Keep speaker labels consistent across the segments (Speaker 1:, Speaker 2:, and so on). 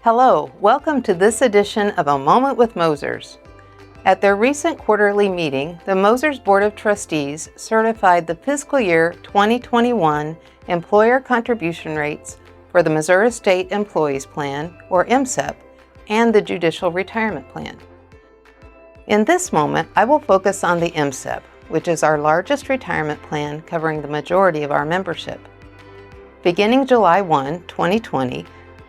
Speaker 1: Hello, welcome to this edition of A Moment with MOSERS. At their recent quarterly meeting, the MOSERS Board of Trustees certified the fiscal year 2021 employer contribution rates for the Missouri State Employees Plan, or MSEP, and the Judicial Retirement Plan. In this moment, I will focus on the MSEP, which is our largest retirement plan covering the majority of our membership. Beginning July 1, 2020,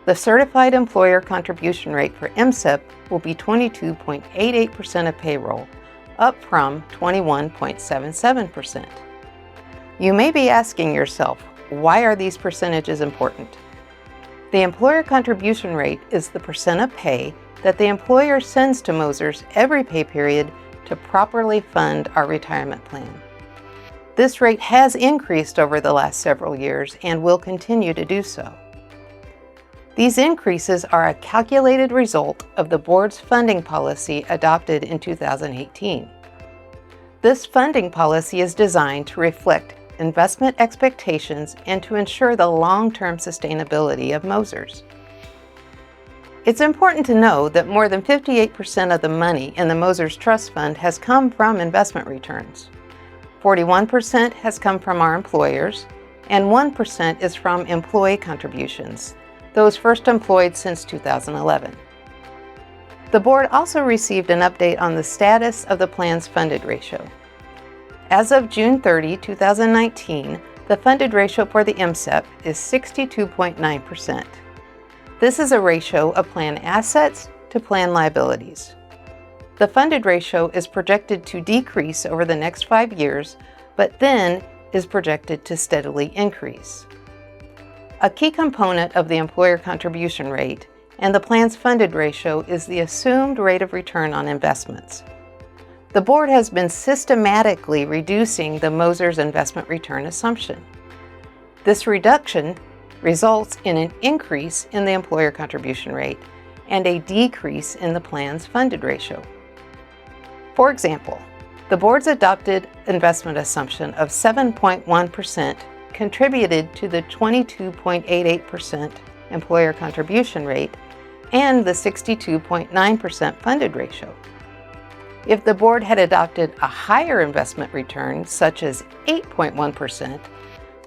Speaker 1: the certified employer contribution rate for MSEP will be 22.88% of payroll, up from 21.77%. You may be asking yourself, why are these percentages important? The employer contribution rate is the percent of pay that the employer sends to MOSERS every pay period to properly fund our retirement plan. This rate has increased over the last several years and will continue to do so. These increases are a calculated result of the board's funding policy adopted in 2018. This funding policy is designed to reflect investment expectations and to ensure the long-term sustainability of MOSERS. It's important to know that more than 58% of the money in the MOSERS Trust Fund has come from investment returns. 41% has come from our employers, and 1% is from employee contributions, those first employed since 2011. The board also received an update on the status of the plan's funded ratio. As of June 30, 2019, the funded ratio for the MSEP is 62.9%. This is a ratio of plan assets to plan liabilities. The funded ratio is projected to decrease over the next 5 years, but then is projected to steadily increase. A key component of the employer contribution rate and the plan's funded ratio is the assumed rate of return on investments. The board has been systematically reducing the MOSERS investment return assumption. This reduction results in an increase in the employer contribution rate and a decrease in the plan's funded ratio. For example, the board's adopted investment assumption of 7.1% contributed to the 22.88% employer contribution rate and the 62.9% funded ratio. If the board had adopted a higher investment return, such as 8.1%,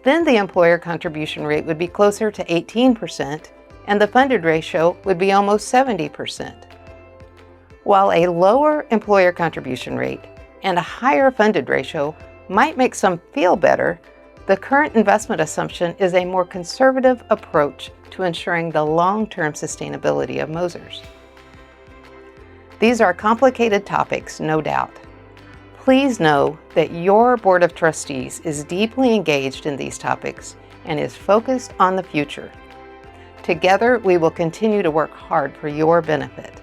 Speaker 1: then the employer contribution rate would be closer to 18% and the funded ratio would be almost 70%. While a lower employer contribution rate and a higher funded ratio might make some feel better, the current investment assumption is a more conservative approach to ensuring the long-term sustainability of MOSERS. These are complicated topics, no doubt. Please know that your Board of Trustees is deeply engaged in these topics and is focused on the future. Together, we will continue to work hard for your benefit.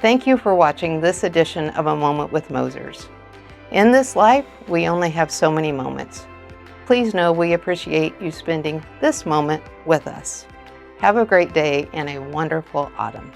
Speaker 1: Thank you for watching this edition of A Moment with MOSERS. In this life, we only have so many moments. Please know we appreciate you spending this moment with us. Have a great day and a wonderful autumn.